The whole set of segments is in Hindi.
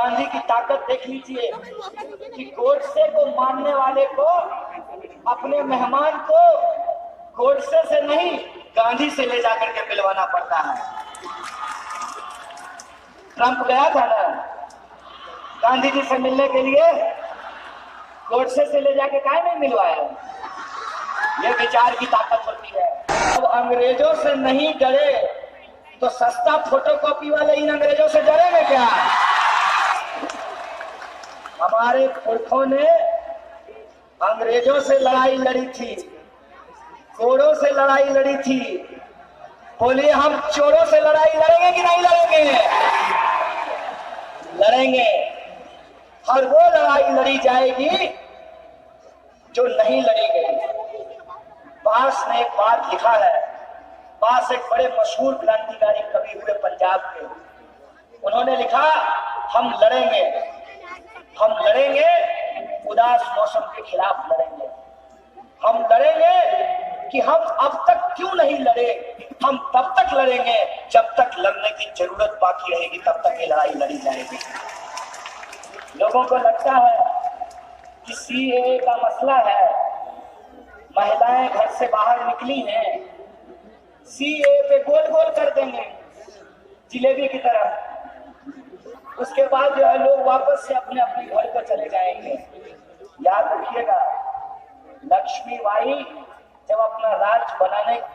गांधी की ताकत देख लीजिए कि गोडसे को मानने वाले को, अपने मेहमान को गोडसे से नहीं गांधी से ले जाकर के मिलवाना पड़ता है। ट्रंप गया था ना गांधी जी से मिलने के लिए, गोडसे से ले जाके काहे नहीं मिलवाया? ये विचार की ताकत होती है। अब अंग्रेजों से नहीं डरे तो सस्ता फोटोकॉपी वाले इन अंग्रेजों से डरेंगे क्या? हमारे पुरखों ने अंग्रेजों से लड़ाई लड़ी थी, गोरों से लड़ाई लड़ी थी। बोलिए हम चोरों से लड़ाई लड़ेंगे कि नहीं लड़ेंगे? लड़ेंगे। और वो लड़ाई लड़ी जाएगी जो नहीं लड़ी गई। पास ने एक बात लिखा है, पास एक बड़े मशहूर क्रांतिकारी कवि हुए पंजाब के, उन्होंने लिखा हम लड़ेंगे, हम लड़ेंगे, उदास मौसम के खिलाफ लड़ेंगे। हम लड़ेंगे कि हम अब तक क्यों नहीं लड़े, हम तब तक लड़ेंगे जब तक लड़ने की जरूरत बाकी रहेगी, तब तक ये लड़ाई लड़ी जाएगी। लोगों को लगता है कि सीएए का मसला है, महिलाएं घर से बाहर निकली हैं, सीएए पे गोल गोल कर देंगे जिलेबी की तरह, उसके बाद जो है लोग वापस से अपने अपने घर को चले जाएंगे। याद रखिएगा, लक्ष्मीबाई जब अपना राज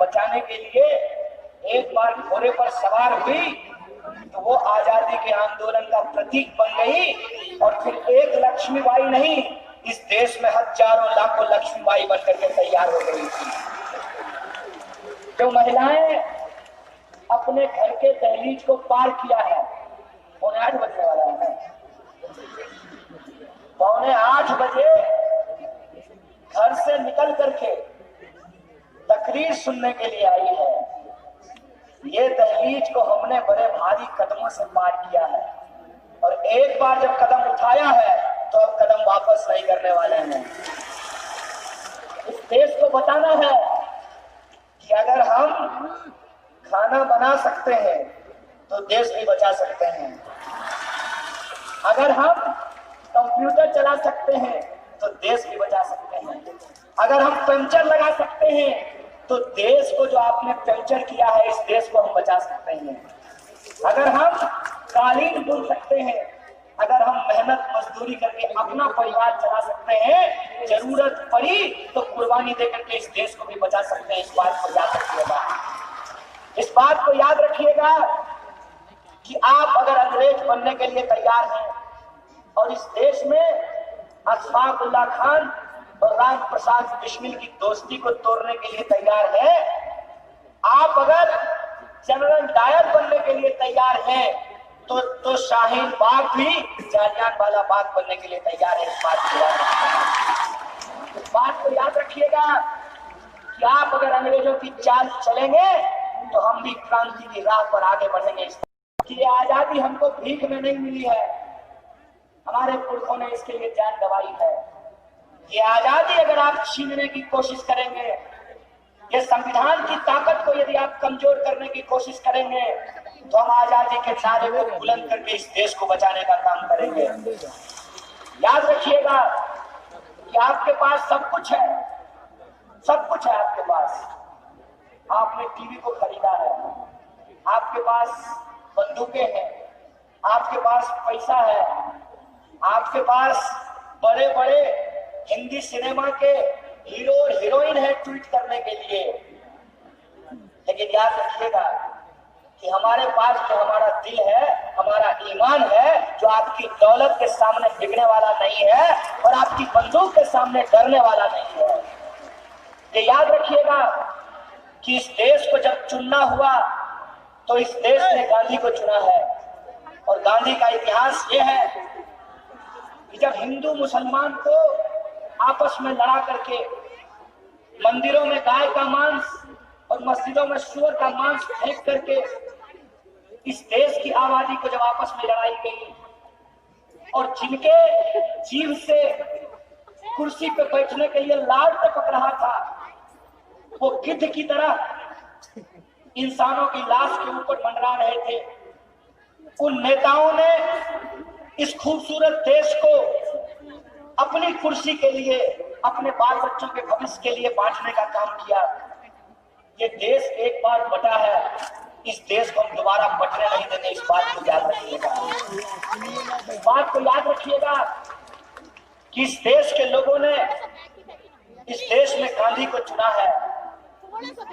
बचाने के लिए एक बार घोड़े पर सवार हुई तो वो आजादी के आंदोलन का प्रतीक बन गई। और फिर एक लक्ष्मीबाई नहीं, इस देश में हजारों लाखों लक्ष्मीबाई बनकर के तैयार हो गई थी। जो महिलाएं अपने घर के दहलीज को पार किया है, 8 बजने वाला है, 8:45 बजे घर से निकल करके तकरीर सुनने के लिए आई है। ये दहलीज को हमने बड़े भारी कदमों से पार किया है और एक बार जब कदम उठाया है तो अब कदम वापस नहीं करने वाले हैं। इस देश को बताना है कि अगर हम खाना बना सकते हैं तो देश भी बचा सकते हैं, अगर हम कंप्यूटर चला सकते हैं तो देश भी बचा सकते हैं, अगर हम पंचर लगा सकते हैं तो देश को, जो आपने पंचर किया है, इस देश को हम बचा सकते हैं, अगर हम कालीन बुन सकते हैं, अगर हम मेहनत मजदूरी करके अपना परिवार चला सकते हैं, जरूरत पड़ी तो कुर्बानी देकर के इस देश को भी बचा सकते हैं। इस बात को याद रखिएगा, इस बात को याद रखिएगा कि आप अगर अंग्रेज बनने के लिए तैयार हैं और इस देश में अशफाक उल्लाह खान और राज प्रसाद बिस्मिल की दोस्ती को तोड़ने के लिए तैयार है, आप अगर जनरल डायर बनने के लिए तैयार हैं तो शाहीन बाग भी जालियानवाला बाग बनने के लिए तैयार है। इस बात को याद रखिएगा कि आप अगर अंग्रेजों की चाल चलेंगे तो हम भी क्रांति की राह पर आगे बढ़ेंगे। कि आजादी हमको भीख में नहीं मिली है, हमारे पुरखों ने इसके लिए जान गंवाई है। ये आजादी अगर आप छीनने की कोशिश करेंगे, ये संविधान की ताकत को यदि आप कमजोर करने की कोशिश करेंगे तो हम आजादी के नारे को बुलंद करके इस देश को बचाने का काम करेंगे। याद रखिएगा कि आपके पास सब कुछ है, सब कुछ है आपके पास। आपने टीवी को खरीदा है, आपके पास बंदूकें हैं, आपके पास पैसा है, आपके पास बड़े बड़े हिंदी सिनेमा के हीरो और हीरोइन है ट्वीट करने के लिए। लेकिन याद रखिएगा कि हमारे पास जो हमारा दिल है, हमारा ईमान है, जो आपकी दौलत के सामने बिकने वाला नहीं है और आपकी बंदूक के सामने डरने वाला नहीं है। ये याद रखिएगा कि इस देश को जब चुनना हुआ तो इस देश ने गांधी को चुना है। और गांधी का इतिहास ये है कि जब हिंदू मुसलमान को आपस में लड़ा करके मंदिरों में गाय का मांस और मस्जिदों में सूअर का मांस फेंक करके इस देश की आबादी को जब आपस में लड़ाई गई और जिनके जीव से कुर्सी पे बैठने के लिए लाल टपक रहा था, वो गिद्ध की तरह इंसानों की लाश के ऊपर मंडरा रहे थे। उन नेताओं ने इस खूबसूरत देश को अपनी कुर्सी के लिए, अपने बाल बच्चों के भविष्य के लिए बांटने का काम किया। ये देश एक बार बटा है, इस देश को हम दोबारा बटने नहीं देंगे। इस बात को याद रखिएगा, इस बात को याद रखिएगा कि इस देश के लोगों ने इस देश में गांधी को चुना है।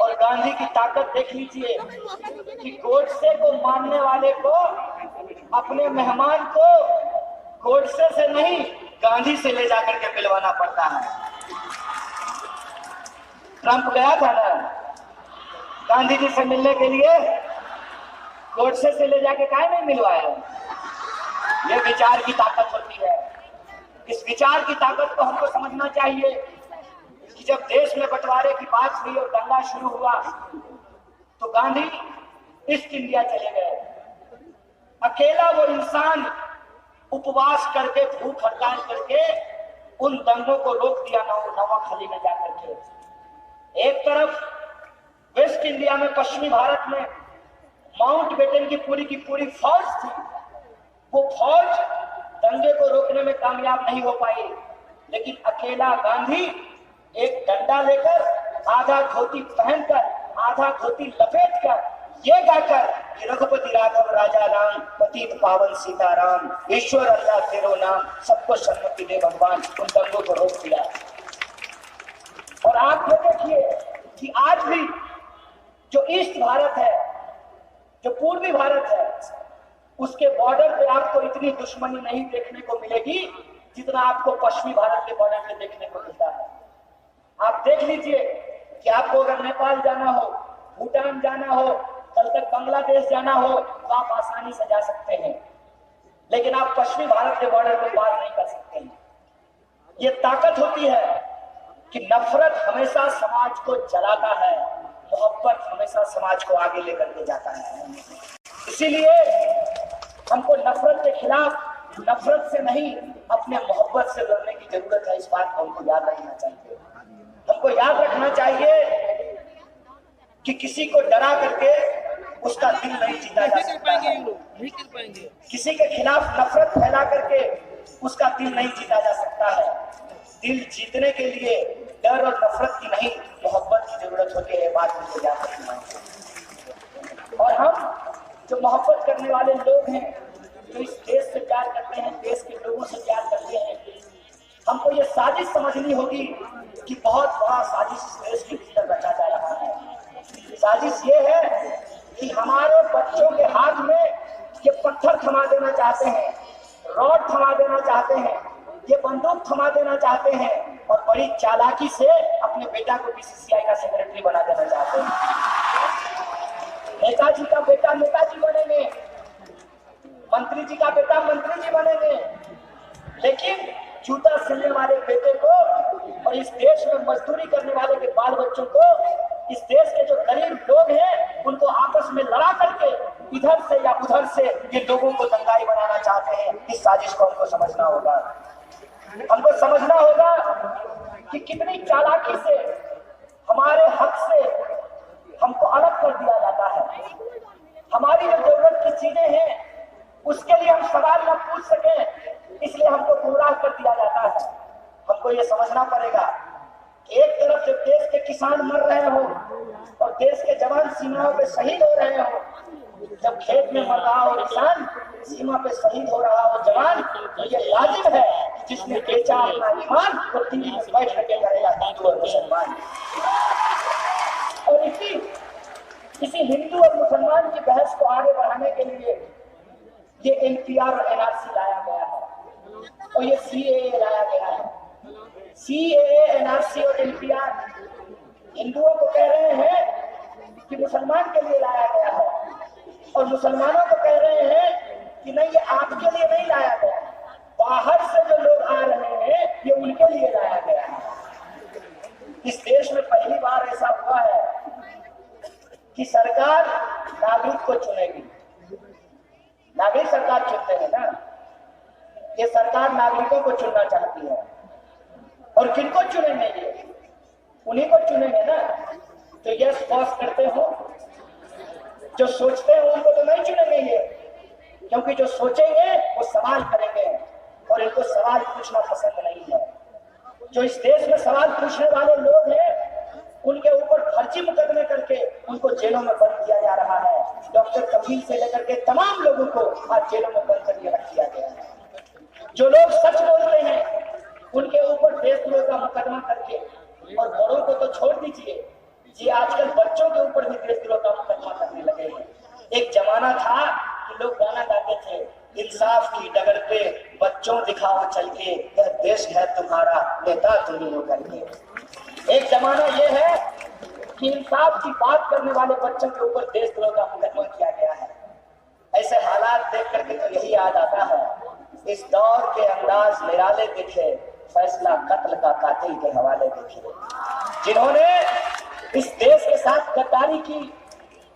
और गांधी की ताकत देख लीजिए कि गोडसे को मानने वाले को, अपने मेहमान को गोडसे से नहीं गांधी से ले जाकर के मिलवाना पड़ता है। ट्रंप गया था ना गांधी जी से मिलने के लिए, गोडसे से ले जाके काहे नहीं मिलवाया? ये विचार की ताकत होती है। इस विचार की ताकत को हमको समझना चाहिए कि जब देश में बंटवारे की बात हुई और दंगा शुरू हुआ तो गांधी ईस्ट इंडिया चले गए। अकेला वो इंसान उपवास करके, भूख हड़ताल करके उन दंगों को रोक दिया नवाखली में जाकर के। एक तरफ वेस्ट इंडिया में, पश्चिमी भारत में माउंटबेटन की पूरी फौज थी। वो फौज दंगे को रोकने में कामयाब नहीं हो पाई, लेकिन अकेला गांधी एक डंडा लेकर, आधा धोती पहनकर, आधा धोती लपेटकर, ये गाकर कि रघुपति राघव राजा राम, पतित पावन सीताराम, ईश्वर अल्लाह तेरो नाम, सबको सन्मति दे भगवान, उन दंगों को रोक दिया। और आप ये देखिए कि आज भी जो ईस्ट भारत है, जो पूर्वी भारत है, उसके बॉर्डर पे आपको इतनी दुश्मनी नहीं देखने को मिलेगी जितना आपको पश्चिमी भारत के बॉर्डर पे देखने को मिलता है। आप देख लीजिए कि आपको अगर नेपाल जाना हो, भूटान जाना हो, कल तक बांग्लादेश जाना हो तो आप आसानी से जा सकते हैं, लेकिन आप पश्चिमी भारत के बॉर्डर को पार नहीं कर सकते हैं। ये ताकत होती है कि नफरत हमेशा समाज को जलाता है, मोहब्बत हमेशा समाज को आगे लेकर के जाता है। इसीलिए हमको नफरत के खिलाफ, नफरत से नहीं अपने मोहब्बत से लड़ने की जरूरत है। इस बात को हमको याद रखना चाहिए। हमको याद रखना चाहिए कि किसी को डरा करके उसका दिल नहीं जीता जा सकता है। किसी के खिलाफ नफरत फैला करके उसका दिल नहीं जीता जा सकता है। दिल जीतने के लिए डर और नफरत की नहीं, मोहब्बत की जरूरत होती है। बात मुझे याद रखना है। और हम जो मोहब्बत करने वाले लोग हैं, जो इस देश से प्यार करते हैं, देश के लोगों से प्यार करते हैं, हमको ये साजिश समझनी होगी कि बहुत बड़ा साजिश इस देश के भीतर रचा जा रहा है। साजिश ये है कि हमारे बच्चों के हाथ में ये पत्थर थमा देना चाहते हैं, रॉड थमा देना चाहते हैं, ये बंदूक थमा देना चाहते हैं और बड़ी चालाकी से अपने बेटा को बीसीसीआई का सेक्रेटरी बना देना चाहते हैं। नेताजी का बेटा नेताजी बनेंगे, मंत्री जी का बेटा मंत्री जी बनेंगे, लेकिन जूता सिलने वाले बेटे को और इस देश में मजदूरी करने वाले के बाल बच्चों को, इस देश के जो गरीब लोग हैं उनको आपस में लड़ा करके इधर से या उधर से ये लोगों को दंगाई बनाना चाहते हैं। इस साजिश को हमको समझना होगा। हमको समझना होगा कि कितनी चालाकी से हमारे हक से हमको अलग कर दिया जाता है। हमारी जो जरूरत की चीजें हैं उसके लिए हम सवाल न पूछ सके, इसलिए हमको गुमराह कर दिया जाता है। हमको ये समझना पड़ेगा कि एक तरफ जब देश के किसान मर रहे हो और देश के जवान सीमाओं पे शहीद हो रहे हो, जब खेत में मर रहा हो किसान, सीमा पे शहीद हो रहा हो जवान, तो ये लाजिम है कि जिसने बेचा अपना ईमान वो टीवी में बैठ करके करेगा हिंदू और मुसलमान। और इसी हिंदू और मुसलमान की बहस को आगे बढ़ाने के लिए ये एनपीआर और एनआरसी लाया गया है और ये सीएए लाया गया है। सीएए, एनआरसी और एनपीआर हिंदुओं को कह रहे हैं कि मुसलमान के लिए लाया गया है और मुसलमानों को कह रहे हैं कि नहीं, ये आपके लिए नहीं लाया गया, बाहर से जो लोग आ रहे हैं ये उनके लिए लाया गया है। इस देश में पहली बार ऐसा हुआ है कि सरकार नागरिक को चुनेगी। नागरिक सरकार चुनते हैं ना, ये सरकार नागरिकों को चुनना चाहती है। और किनको चुनेंगे? ये उन्हीं को चुनेंगे ना तो यस पास करते हो, जो सोचते हो उनको तो नहीं चुनेंगे। ये क्योंकि जो सोचेंगे वो सवाल करेंगे और इनको सवाल पूछना पसंद नहीं है। जो इस देश में सवाल पूछने वाले लोग हैं उनके ऊपर फर्जी मुकदमे करके उनको जेलों में बंद किया जा रहा है। डॉक्टर कफील से लेकर के तमाम लोगों को आज जेलों में बंद करके रख दिया गया है। जो लोग सच बोलते हैं उनके ऊपर देशद्रोह का मुकदमा करके, और बड़ों को तो छोड़ दीजिए, ये आजकल बच्चों के ऊपर भी देशद्रोह का मुकदमा करने लगे हैं। एक जमाना था कि लोग गाना गाते थे, इंसाफ की डगर पे बच्चों दिखाओ चल के, यह देश है तुम्हारा नेता तुम्हें हो करके। एक जमाना यह है कि इंसाफ की बात करने वाले बच्चों के ऊपर देशद्रोह का मुकदमा किया गया है। ऐसे हालात देख करके तो यही याद आता है, इस दौर के अंदाज निराले दिखे, फैसला कत्ल का कातिल के हवाले दिखे। जिन्होंने इस देश के साथ गद्दारी की,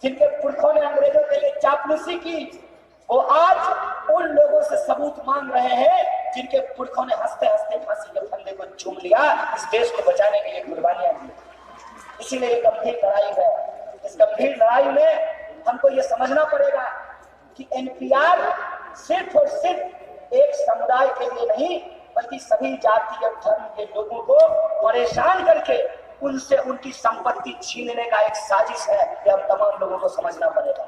जिनके पुरखों ने अंग्रेजों के लिए चापलूसी की, वो आज उन लोगों से सबूत मांग रहे हैं जिनके पुरखों ने हंसते हंसते फांसी के फंदे को चूम लिया, इस देश को बचाने के लिए कुर्बानियां दी। इसीलिए ये गंभीर लड़ाई है। इस गंभीर लड़ाई में हमको ये समझना पड़ेगा कि एनपीआर सिर्फ और सिर्फ एक समुदाय के लिए नहीं, बल्कि सभी जाति और धर्म के लोगों को परेशान करके उनसे उनकी संपत्ति छीनने का एक साजिश है। ये हम तमाम लोगों को समझना पड़ेगा,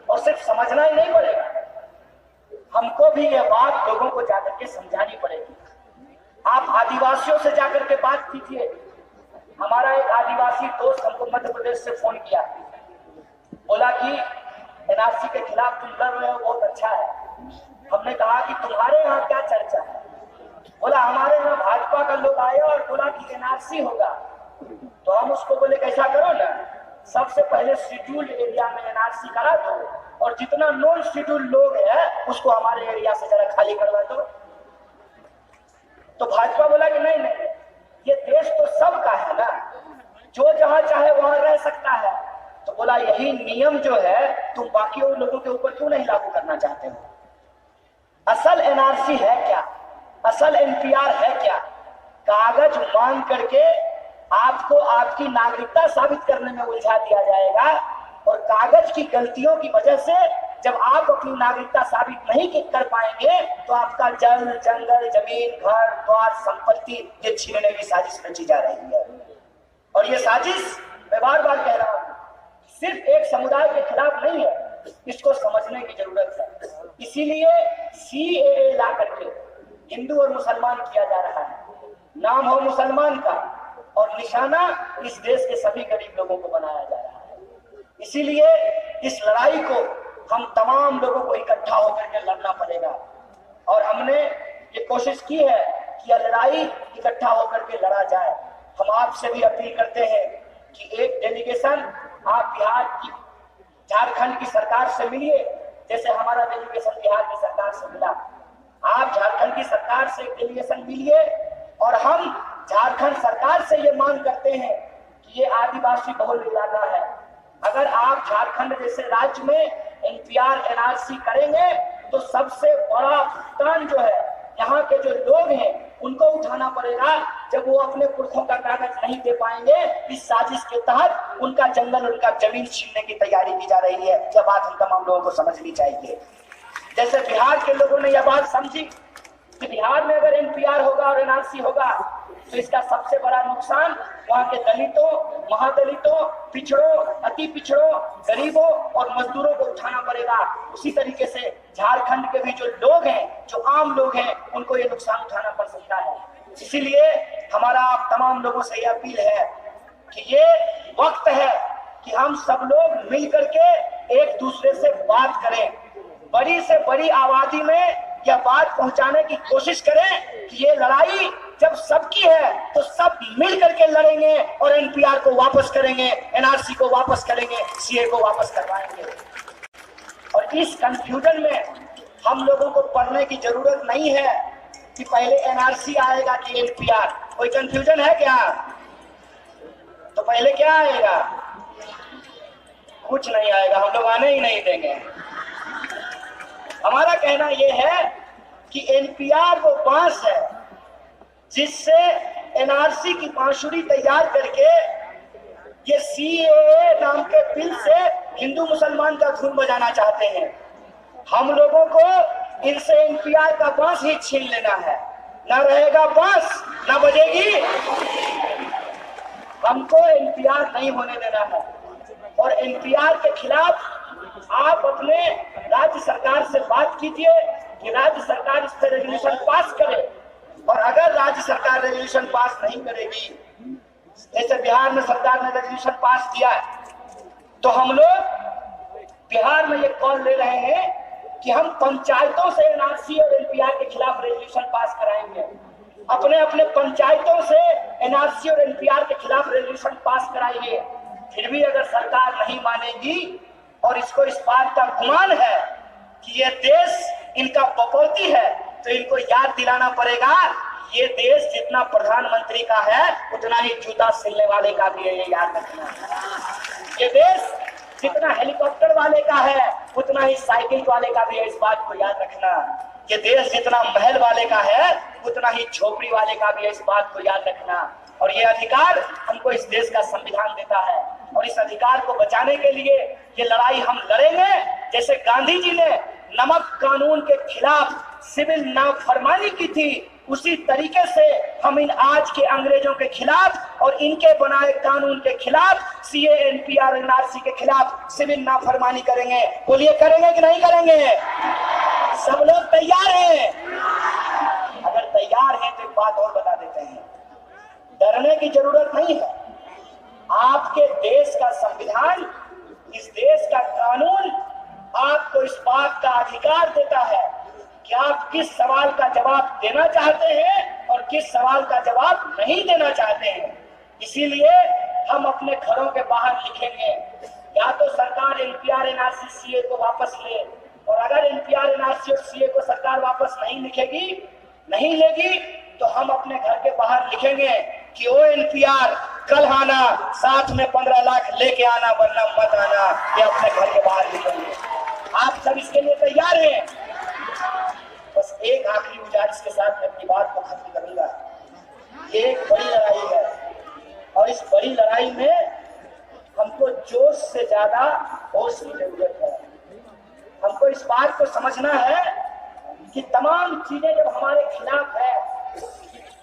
और सिर्फ समझना ही नहीं पड़ेगा, हमको भी यह बात लोगों को जाकर के समझानी पड़ेगी। आप आदिवासियों से जाकर के बात कीजिए। हमारा एक आदिवासी दोस्त हमको मध्य प्रदेश से फोन किया, बोला कि एनआरसी के खिलाफ तुम लड़ रहे हो, बहुत अच्छा है। हमने कहा कि तुम्हारे यहाँ क्या चर्चा है? बोला हमारे यहाँ भाजपा का लोग आए और बोला कि एनआरसी होगा। तो हम उसको बोले कैसा करो ना, सबसे पहले शेड्यूल्ड एरिया में एनआरसी करा दो, और जितना नॉन शेड्यूल्ड लोग है उसको हमारे एरिया से जरा खाली करवा दो। तो भाजपा बोला कि नहीं नहीं, ये देश तो सबका है ना, जो जहां चाहे वहां रह सकता है। तो बोला यही नियम जो है तुम बाकी लोगों के ऊपर क्यों नहीं लागू करना चाहते हो? असल एनआरसी है क्या? असल एनपीआर है क्या? कागज मांग करके आपको आपकी नागरिकता साबित करने में उलझा दिया जाएगा, और कागज की गलतियों की वजह से जब आप अपनी नागरिकता साबित नहीं कर पाएंगे तो आपका जल, जंगल, जमीन, घर द्वार, संपत्ति ये छीनने की साजिश रची जा रही है। और ये साजिश मैं बार बार कह रहा हूं, सिर्फ एक समुदाय के खिलाफ नहीं है, इसको समझने की जरूरत है। इसीलिए सीएए ला करके हिंदू और मुसलमान किया जा रहा है। नाम हो मुसलमान का और निशाना इस देश के सभी गरीब लोगों को बनाया जा रहा है। इसीलिए इस लड़ाई को हम तमाम लोगों को इकट्ठा होकर के लड़ना पड़ेगा, और हमने ये कोशिश की है कि यह लड़ाई इकट्ठा होकर के लड़ा जाए। हम आपसे भी अपील करते हैं कि एक डेलीगेशन आप बिहार की, झारखंड की सरकार से मिलिए, जैसे हमारा डेलीगेशन बिहार की सरकार से मिला। आप झारखंड की सरकार से डेलीगेशन मिलिए, और हम झारखंड सरकार से ये मांग करते हैं कि ये आदिवासी बहुल इलाका है। अगर आप झारखंड जैसे राज्य में एनपीआर एनआरसी करेंगे तो सबसे बड़ा भुगतान जो है यहाँ के जो लोग हैं उनको उठाना पड़ेगा। जब वो अपने पुरखों का कागज नहीं दे पाएंगे, इस साजिश के तहत उनका जंगल, उनका जमीन छीनने की तैयारी की जा रही है। यह बात हम तमाम लोगों को समझनी चाहिए। जैसे बिहार के लोगों ने यह बात समझी कि बिहार में अगर एनपीआर होगा और एनआरसी होगा तो इसका सबसे बड़ा नुकसान वहाँ के दलितों, महादलितों, पिछड़ों, अति पिछड़ों, गरीबों और मजदूरों को उठाना पड़ेगा। उसी तरीके से झारखंड के भी जो लोग हैं, जो आम लोग हैं, उनको ये नुकसान उठाना पड़ सकता है। इसीलिए हमारा आप तमाम लोगों से यह अपील है कि ये वक्त है कि हम सब लोग मिल करके एक दूसरे से बात करें, बड़ी से बड़ी आबादी में यह बात पहुंचाने की कोशिश करें कि ये लड़ाई जब सबकी है तो सब मिल करके लड़ेंगे और एनपीआर को वापस करेंगे, एनआरसी को वापस करेंगे, सीए को वापस करवाएंगे। और इस कंफ्यूजन में हम लोगों को पढ़ने की जरूरत नहीं है कि पहले एनआरसी आएगा कि एनपीआर। कोई कंफ्यूजन है क्या? तो पहले क्या आएगा? कुछ नहीं आएगा, हम लोग आने ही नहीं देंगे। हमारा कहना यह है कि एनपीआर वो बांस है जिससे एनआरसी की बांसुरी तैयार करके ये सीएए नाम के बिल से हिंदू मुसलमान का धुन बजाना चाहते हैं। हम लोगों को इनसे एनपीआर का बांस ही छीन लेना है। ना रहेगा बांस, ना बजेगी। हमको एनपीआर नहीं होने देना है। और एनपीआर के खिलाफ आप अपने राज्य सरकार से बात कीजिए कि राज्य सरकार इस पर रेजोल्यूशन पास करे। और अगर राज्य सरकार रेजोल्यूशन पास नहीं करेगी, जैसे बिहार में सरकार ने रेजोल्यूशन पास किया, तो हम लोग बिहार में ये कॉल ले रहे हैं कि हम पंचायतों से एनआरसी और एनपीआर के खिलाफ रेजोल्यूशन पास कराएंगे। अपने अपने पंचायतों से एनआरसी और एनपीआर के खिलाफ रेजोल्यूशन पास कराइए। फिर भी अगर सरकार नहीं मानेगी और इसको इस बात का गुमान है कि ये देश इनका बकौती है, तो इनको याद दिलाना पड़ेगा ये देश जितना प्रधानमंत्री का है उतना ही जूता सिलने वाले का भी है, ये याद रखना। ये देश जितना हेलीकॉप्टर वाले का है उतना ही साइकिल वाले का भी है, इस बात को याद रखना। ये देश जितना महल वाले का है उतना ही झोपड़ी वाले का भी है, इस बात को याद रखना। और ये अधिकार हमको इस देश का संविधान देता है और इस अधिकार को बचाने के लिए ये लड़ाई हम लड़ेंगे। जैसे गांधी जी ने नमक कानून के खिलाफ सिविल नाफरमानी की थी, उसी तरीके से हम इन आज के अंग्रेजों के खिलाफ और इनके बनाए कानून के खिलाफ, सीए, एनपीआर, एनआरसी के खिलाफ सिविल नाफरमानी करेंगे। बोलिए करेंगे कि नहीं करेंगे? सब लोग तैयार हैं? अगर तैयार हैं तो एक बात और बता देते हैं, डरने की जरूरत नहीं है। आपके देश का संविधान, इस देश का कानून आपको इस बात का अधिकार देता है कि आप किस सवाल का जवाब देना चाहते हैं और किस सवाल का जवाब नहीं देना चाहते हैं। इसीलिए हम अपने घरों के बाहर लिखेंगे, या तो सरकार एनपीआर, एनआरसी, सीए को वापस ले, और अगर एनपीआर, एनआरसी और सीए को सरकार वापस नहीं लेगी तो हम अपने घर के बाहर लिखेंगे कि ओ एनपीआर कल आना, साथ में 15 लाख लेके आना, वरना मत आना। ये अपने घर के बाहर लिखेंगे। आप सब इसके लिए तैयार हैं? बस एक आखिरी गुजारिश के साथ मैं अपनी बात को खत्म करूंगा। ये एक बड़ी लड़ाई है और इस बड़ी लड़ाई में हमको जोश से ज्यादा होश की जरूरत है। हमको इस बात को समझना है कि तमाम चीजें जब हमारे खिलाफ है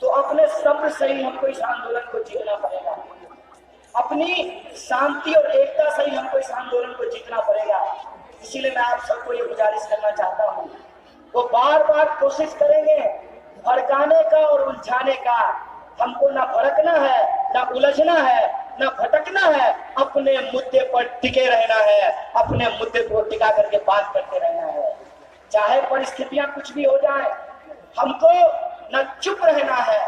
तो अपने सब्र से ही हमको इस आंदोलन को जीतना पड़ेगा। अपनी शांति और एकता से ही हमको इस आंदोलन को जीतना पड़ेगा। इसीलिए मैं आप सबको ये गुजारिश करना चाहता हूँ, वो बार बार कोशिश करेंगे भड़काने का और उलझाने का। हमको ना भड़कना है, ना उलझना है, ना भटकना है। अपने मुद्दे पर टिके रहना है, अपने मुद्दे को टिका करके बात करते रहना है, चाहे परिस्थितियां कुछ भी हो जाए। हमको ना चुप रहना है,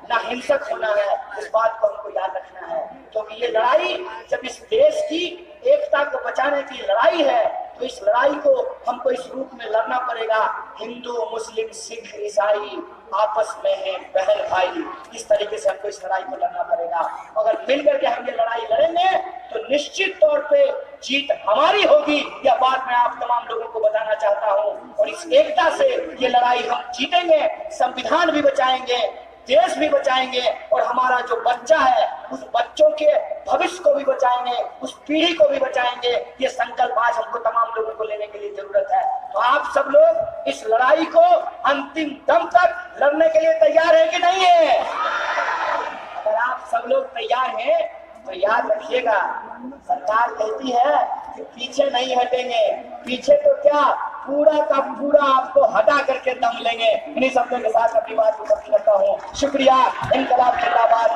ना हिंसक होना है। इस बात को हमको याद रखना है, क्योंकि ये लड़ाई जब इस देश की एकता को बचाने की लड़ाई है, तो इस लड़ाई को हमको इस रूप में लड़ना पड़ेगा। हिंदू, मुस्लिम, सिख, ईसाई आपस में हैं बहन भाई, इस तरीके से हमको इस लड़ाई को लड़ना पड़ेगा। अगर मिलकर के हम ये लड़ाई लड़ेंगे तो निश्चित तौर पे जीत हमारी होगी। यह बात मैं आप तमाम लोगों को बताना चाहता हूँ। और इस एकता से ये लड़ाई हम जीतेंगे, संविधान भी बचाएंगे, देश भी बचाएंगे, और हमारा जो बच्चा है उस बच्चों के भविष्य को भी बचाएंगे, उस पीढ़ी को भी बचाएंगे। ये संकल्प आज हमको तमाम लोगों को लेने के लिए जरूरत है। तो आप सब लोग इस लड़ाई को अंतिम दम तक लड़ने के लिए तैयार है कि नहीं है? अगर आप सब लोग तैयार हैं तो याद रखिएगा, सरकार कहती है कि पीछे नहीं हटेंगे। पीछे तो क्या, पूरा का पूरा आपको हटा करके दम लेंगे। इन्हीं शब्दों के साथ अपनी बात को खत्म करता हूँ। शुक्रिया। इंकलाब जिंदाबाद।